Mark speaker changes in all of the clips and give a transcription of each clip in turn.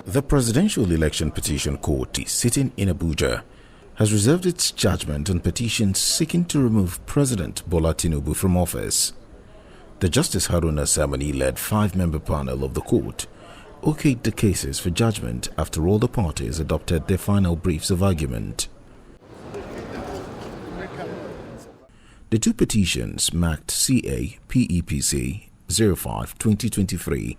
Speaker 1: The Presidential Election Petition Court, sitting in Abuja, has reserved its judgment on petitions seeking to remove President Bola Tinubu from office. The Justice Haruna Samani-led 5-member panel of the court okayed the cases for judgment after all the parties adopted their final briefs of argument. The two petitions marked CA-PEPC 05-2023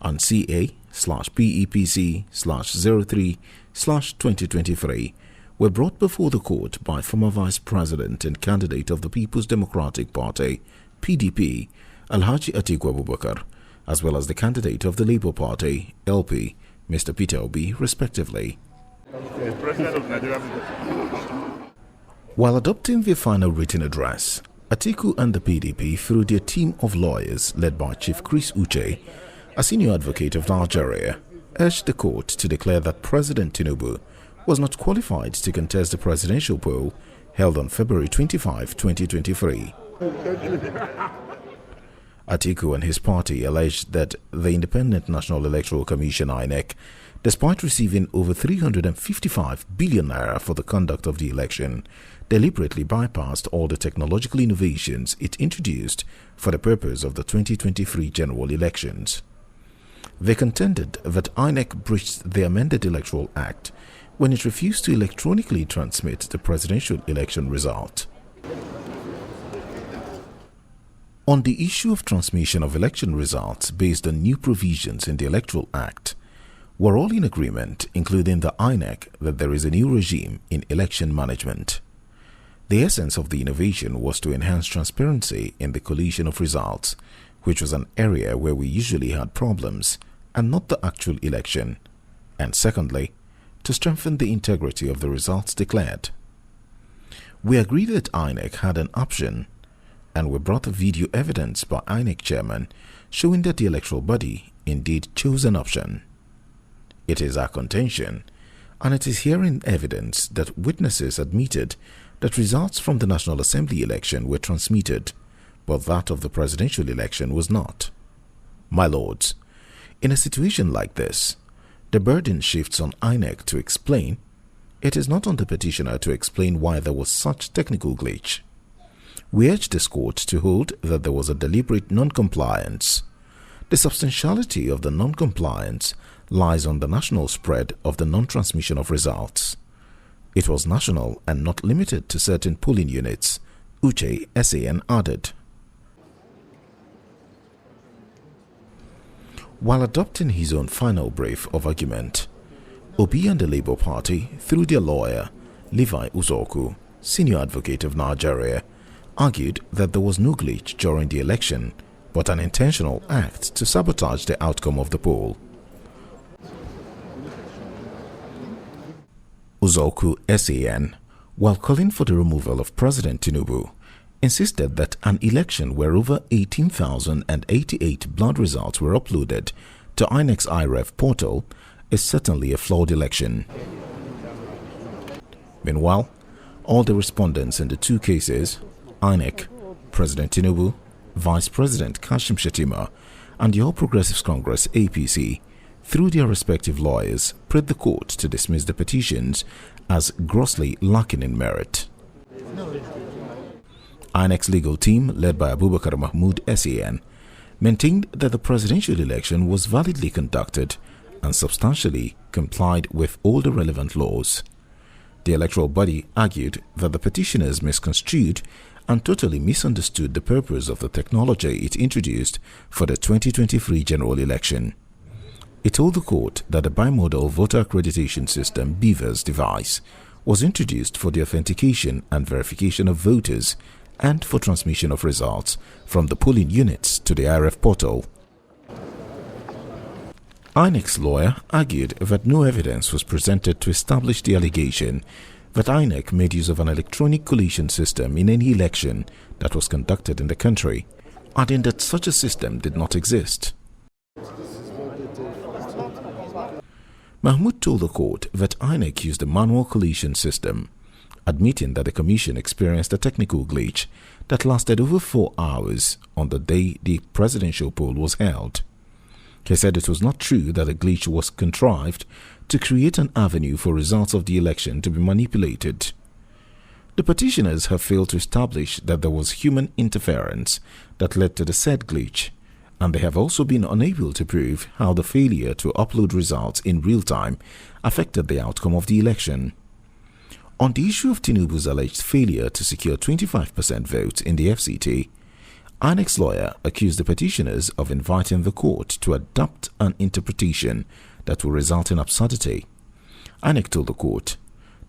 Speaker 1: and CA/PEPC/03/2023 were brought before the court by former Vice President and candidate of the People's Democratic Party (PDP) Alhaji Atiku Abubakar, as well as the candidate of the Labour Party (LP) Mr. Peter Obi, respectively. While adopting their final written address, Atiku and the PDP, through their team of lawyers led by Chief Chris Uche, a senior advocate of Nigeria, urged the court to declare that President Tinubu was not qualified to contest the presidential poll held on February 25, 2023. Atiku and his party alleged that the Independent National Electoral Commission (INEC), despite receiving over 355 billion naira for the conduct of the election, deliberately bypassed all the technological innovations it introduced for the purpose of the 2023 general elections. They contended that INEC breached the amended Electoral Act when it refused to electronically transmit the presidential election result. On the issue of transmission of election results based on new provisions in the Electoral Act, we're all in agreement, including the INEC, that there is a new regime in election management. The essence of the innovation was to enhance transparency in the collation of results, which was an area where we usually had problems, and not the actual election, and secondly, to strengthen the integrity of the results declared. We agreed that INEC had an option, and we brought video evidence by INEC chairman showing that the electoral body indeed chose an option. It is our contention, and it is herein evidence that witnesses admitted that results from the National Assembly election were transmitted, but that of the presidential election was not. My lords, in a situation like this, the burden shifts on INEC to explain. It is not on the petitioner to explain why there was such technical glitch. We urge this court to hold that there was a deliberate non-compliance. The substantiality of the non-compliance lies on the national spread of the non-transmission of results. It was national and not limited to certain polling units, Uche SAN added. While adopting his own final brief of argument, Obi and the Labour Party, through their lawyer, Levi Uzoku, senior advocate of Nigeria, argued that there was no glitch during the election, but an intentional act to sabotage the outcome of the poll. Uzoku SAN, while calling for the removal of President Tinubu, insisted that an election where over 18,088 blood results were uploaded to INEC's IREF portal is certainly a flawed election. Meanwhile, all the respondents in the two cases, INEC, President Tinubu, Vice President Kashim Shettima, and the All Progressives Congress (APC), through their respective lawyers, prayed the court to dismiss the petitions as grossly lacking in merit. INEC's legal team, led by Abubakar Mahmood SAN, maintained that the presidential election was validly conducted and substantially complied with all the relevant laws. The electoral body argued that the petitioners misconstrued and totally misunderstood the purpose of the technology it introduced for the 2023 general election. It told the court that the bimodal voter accreditation system (BVAS) device was introduced for the authentication and verification of voters and for transmission of results from the polling units to the IREF portal. INEC's lawyer argued that no evidence was presented to establish the allegation that INEC made use of an electronic collation system in any election that was conducted in the country, adding that such a system did not exist. Mahmood told the court that INEC used a manual collation system, admitting that the commission experienced a technical glitch that lasted over 4 hours on the day the presidential poll was held. He said it was not true that the glitch was contrived to create an avenue for results of the election to be manipulated. The petitioners have failed to establish that there was human interference that led to the said glitch, and they have also been unable to prove how the failure to upload results in real time affected the outcome of the election. On the issue of Tinubu's alleged failure to secure 25% votes in the FCT, INEC's lawyer accused the petitioners of inviting the court to adopt an interpretation that will result in absurdity. INEC told the court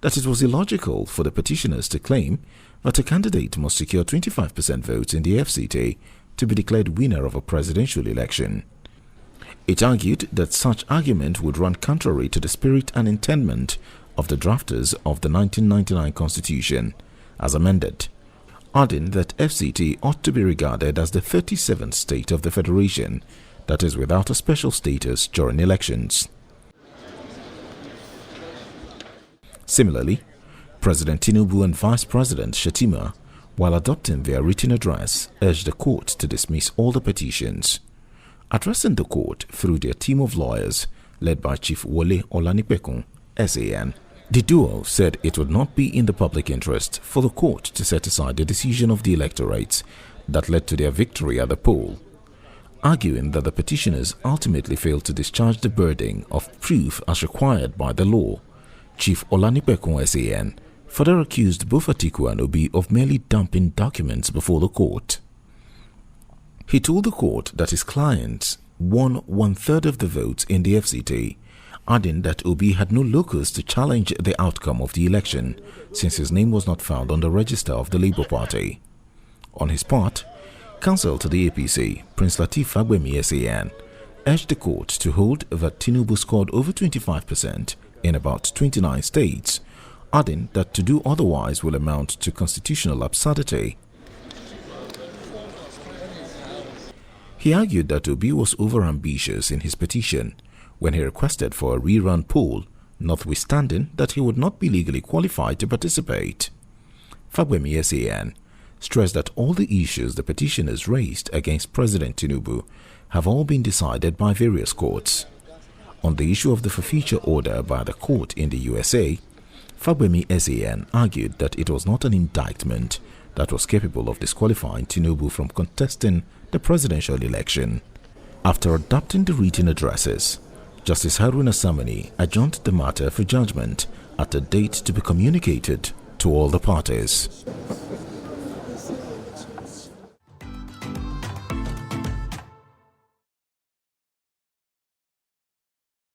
Speaker 1: that it was illogical for the petitioners to claim that a candidate must secure 25% votes in the FCT to be declared winner of a presidential election. It argued that such argument would run contrary to the spirit and intent of the drafters of the 1999 Constitution, as amended, adding that FCT ought to be regarded as the 37th state of the Federation that is without a special status during elections. Similarly, President Tinubu and Vice President Shettima, while adopting their written address, urged the court to dismiss all the petitions. Addressing the court through their team of lawyers led by Chief Wole Olanipekun, SAN, the duo said it would not be in the public interest for the court to set aside the decision of the electorates that led to their victory at the poll, arguing that the petitioners ultimately failed to discharge the burden of proof as required by the law. Chief Olanipekun SAN further accused both Atiku and Obi of merely dumping documents before the court. He told the court that his clients won 1/3 of the votes in the FCT, adding that Obi had no locus to challenge the outcome of the election since his name was not found on the register of the Labour Party. On his part, counsel to the APC, Prince Lateef Fagbemi SAN, urged the court to hold that Tinubu scored over 25% in about 29 states, adding that to do otherwise will amount to constitutional absurdity. He argued that Obi was overambitious in his petition when he requested for a rerun poll, notwithstanding that he would not be legally qualified to participate. Fagbemi SAN stressed that all the issues the petitioners raised against President Tinubu have all been decided by various courts. On the issue of the forfeiture order by the court in the USA, Fagbemi SAN argued that it was not an indictment that was capable of disqualifying Tinubu from contesting the presidential election. After adopting the written addresses, Justice Haruna Samani adjourned the matter for judgment at a date to be communicated to all the parties.